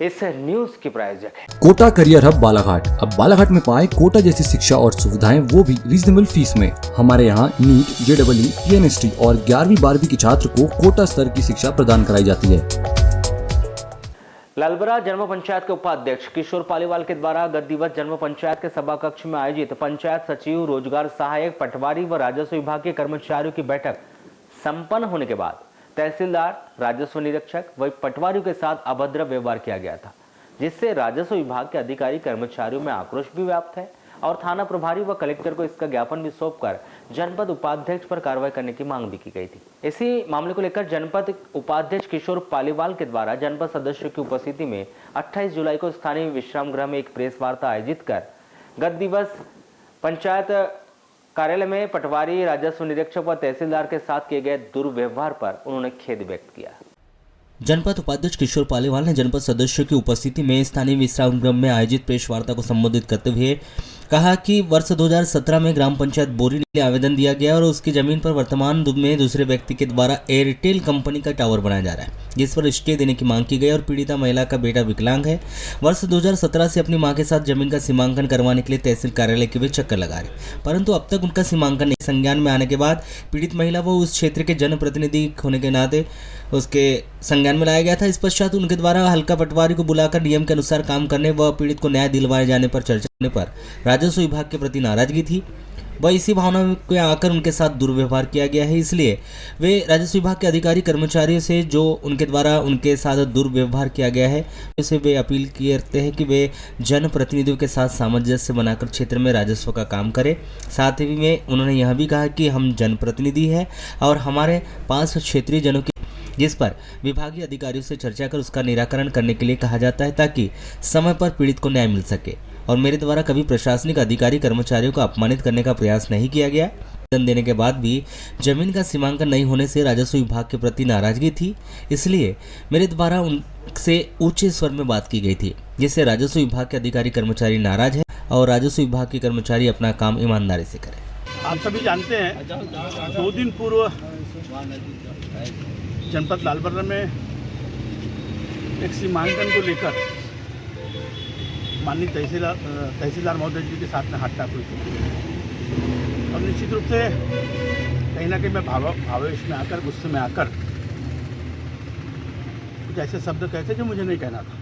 इस न्यूज की प्रायोजक है कोटा करियर हब बालाघाट। अब बालाघाट में पाए कोटा जैसी शिक्षा और सुविधाएं, वो भी रीजनेबल फीस में। हमारे यहाँ नीट, JEE, PNST और 11वीं 12वीं के छात्र को कोटा स्तर की शिक्षा प्रदान कराई जाती है। लालबरा जन्म पंचायत के उपाध्यक्ष किशोर पालीवाल के द्वारा गत दिवस जन्म पंचायत के सभा कक्ष में आयोजित पंचायत सचिव, रोजगार सहायक, पटवारी व राजस्व विभाग के कर्मचारियों की बैठक संपन्न होने के बाद तहसीलदार, राजस्व निरीक्षक व पटवारियों के साथ अभद्र व्यवहार किया गया था, जिससे राजस्व विभाग के अधिकारी कर्मचारियों में आक्रोश भी व्याप्त है और थाना प्रभारी व कलेक्टर को इसका ज्ञापन भी सौंपकर जनपद उपाध्यक्ष पर कार्रवाई करने की मांग भी की गई थी। इसी मामले को लेकर जनपद उपाध्यक्ष किशोर पालीवाल के द्वारा जनपद सदस्यों की उपस्थिति में 28 जुलाई को स्थानीय विश्राम गृह में एक प्रेस वार्ता आयोजित कर गत दिवस पंचायत कार्यालय में पटवारी, राजस्व निरीक्षक व तहसीलदार के साथ किए गए दुर्व्यवहार पर उन्होंने खेद व्यक्त किया। जनपद उपाध्यक्ष किशोर पालीवाल ने जनपद सदस्यों की उपस्थिति में स्थानीय विश्राम गृह में आयोजित प्रेस वार्ता को संबोधित करते हुए कहा कि वर्ष 2017 में ग्राम पंचायत बोरी ने आवेदन दिया गया और उसकी जमीन पर वर्तमान में दूसरे व्यक्ति के द्वारा एयरटेल कंपनी का टावर बनाया जा रहा है, जिस पर स्टे देने की मांग की गई और पीड़िता महिला का बेटा विकलांग है। वर्ष 2017 से अपनी मां के साथ जमीन का सीमांकन करवाने के लिए तहसील कार्यालय के वे चक्कर लगा रहे, परंतु अब तक उनका सीमांकन नहीं। संज्ञान में आने के बाद पीड़ित महिला व उस क्षेत्र के जनप्रतिनिधि होने के नाते उसके संज्ञान में लाया गया था। इस पश्चात उनके द्वारा हल्का पटवारी को बुलाकर नियम के अनुसार काम करने व पीड़ित को न्याय दिलवाए जाने पर चर्चा होने पर राजस्व विभाग के प्रति नाराजगी थी व इसी भावना में आकर उनके साथ दुर्व्यवहार किया गया है। इसलिए वे राजस्व विभाग के अधिकारी कर्मचारियों से जो उनके द्वारा उनके साथ दुर्व्यवहार किया गया है उसे वे अपील करते हैं कि वे जनप्रतिनिधियों के साथ सामंजस्य बनाकर क्षेत्र में राजस्व का काम करें। साथ ही में उन्होंने यह भी कहा कि हम जनप्रतिनिधि हैं और हमारे पास क्षेत्रीय जनों की जिस पर विभागीय अधिकारियों से चर्चा कर उसका निराकरण करने के लिए कहा जाता है ताकि समय पर पीड़ित को न्याय मिल सके और मेरे द्वारा कभी प्रशासनिक अधिकारी कर्मचारियों को अपमानित करने का प्रयास नहीं किया गया। आवेदन देने के बाद भी जमीन का सीमांकन नहीं होने से राजस्व विभाग के प्रति नाराजगी थी, इसलिए मेरे द्वारा उनसे ऊंचे स्वर में बात की गई थी, जिससे राजस्व विभाग के अधिकारी कर्मचारी नाराज है और राजस्व विभाग के कर्मचारी अपना काम ईमानदारी से करें। आप सभी जानते हैं 2 दिन पूर्व जनपद लालबरा में एक सीमांकन को लेकर माननीय तहसीलदार महोदय जी के साथ में हाथ हुई थी और निश्चित रूप से कहीं ना कहीं मैं भावेश में आकर, गुस्से में आकर कुछ ऐसे शब्द कहते जो मुझे नहीं कहना था।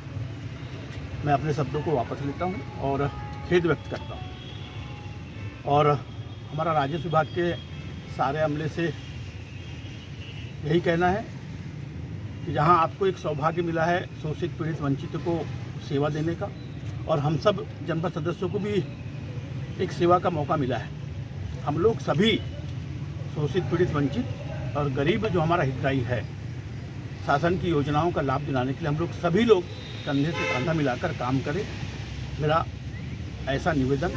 मैं अपने शब्दों को वापस लेता हूं और खेद व्यक्त करता हूं और हमारा राजस्व विभाग के सारे अमले से यही कहना है कि जहां आपको एक सौभाग्य मिला है शोषित, पीड़ित, वंचित को सेवा देने का और हम सब जनपद सदस्यों को भी एक सेवा का मौका मिला है। हम लोग सभी शोषित, पीड़ित, वंचित और गरीब जो हमारा हितग्राही है, शासन की योजनाओं का लाभ दिलाने के लिए हम लोग सभी लोग कंधे से कंधा मिलाकर काम करें। मेरा ऐसा निवेदन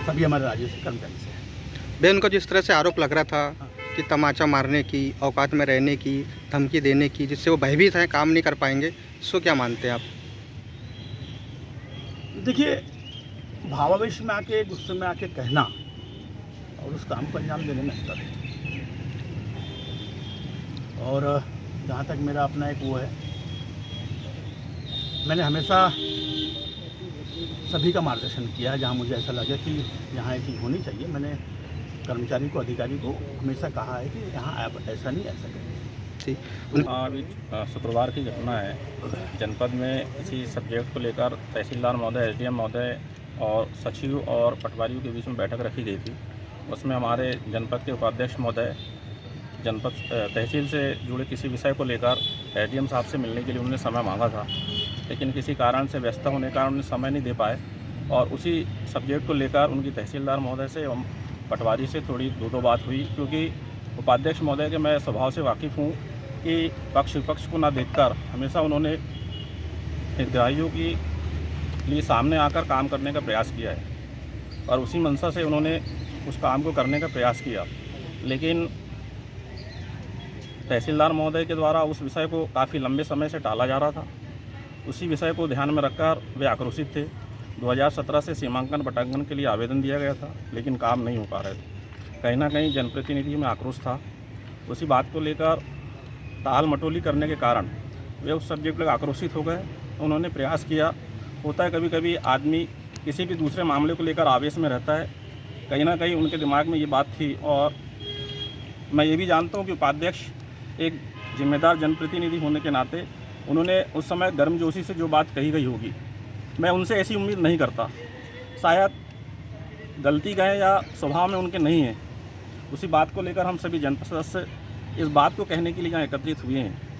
सभी हमारे राजस्व कर्मचारी से है। बेन को जिस तरह से आरोप लग रहा था कि तमाचा मारने की, औकात में रहने की, धमकी देने की, जिससे वो भयभीत हैं, काम नहीं कर पाएंगे, सो क्या मानते हैं आप? देखिए, भावावेश में आके, गुस्से में आके कहना और उस काम को अंजाम देने में अंतर है। और जहाँ तक मेरा अपना एक वो है, मैंने हमेशा सभी का मार्गदर्शन किया जहाँ मुझे ऐसा लगा कि यहाँ एक चीज़ होनी चाहिए। मैंने कर्मचारी को, अधिकारी को हमेशा कहा है कि यहाँ आप ऐसा नहीं, ऐसा करें। अभी शुक्रवार की घटना है। जनपद में इसी सब्जेक्ट को लेकर तहसीलदार महोदय, SDM महोदय और सचिव और पटवारियों के बीच में बैठक रखी गई थी। उसमें हमारे जनपद के उपाध्यक्ष महोदय जनपद तहसील से जुड़े किसी विषय को लेकर SDM साहब से मिलने के लिए उन्होंने समय मांगा था, लेकिन किसी कारण से व्यस्त होने के कारण उन्हें समय नहीं दे पाए और उसी सब्जेक्ट को लेकर उनकी तहसीलदार महोदय से एवं पटवारी से थोड़ी दो बात हुई, क्योंकि उपाध्यक्ष महोदय के मैं स्वभाव से वाकिफ़ हूँ कि पक्ष विपक्ष को ना देखकर हमेशा उन्होंने हितग्राहियों के लिए सामने आकर काम करने का प्रयास किया है और उसी मंशा से उन्होंने उस काम को करने का प्रयास किया। लेकिन तहसीलदार महोदय के द्वारा उस विषय को काफ़ी लंबे समय से टाला जा रहा था। उसी विषय को ध्यान में रखकर वे आक्रोशित थे। 2017 से सीमांकन पटांकन के लिए आवेदन दिया गया था, लेकिन काम नहीं हो पा रहे थे। कहीं ना कहीं जनप्रतिनिधि में आक्रोश था। उसी बात को लेकर टाल मटोली करने के कारण वे उस सब्जेक्ट पर आक्रोशित हो गए उन्होंने प्रयास किया। होता है कभी कभी आदमी किसी भी दूसरे मामले को लेकर आवेश में रहता है, कहीं ना कहीं उनके दिमाग में ये बात थी। और मैं ये भी जानता हूँ कि उपाध्यक्ष एक जिम्मेदार जनप्रतिनिधि होने के नाते उन्होंने उस समय गर्मजोशी से जो बात कही गई होगी, मैं उनसे ऐसी उम्मीद नहीं करता। शायद गलती कहें या स्वभाव में उनके नहीं है, उसी बात को लेकर हम सभी जनपद सदस्य इस बात को कहने के लिए यहाँ एकत्रित हुए हैं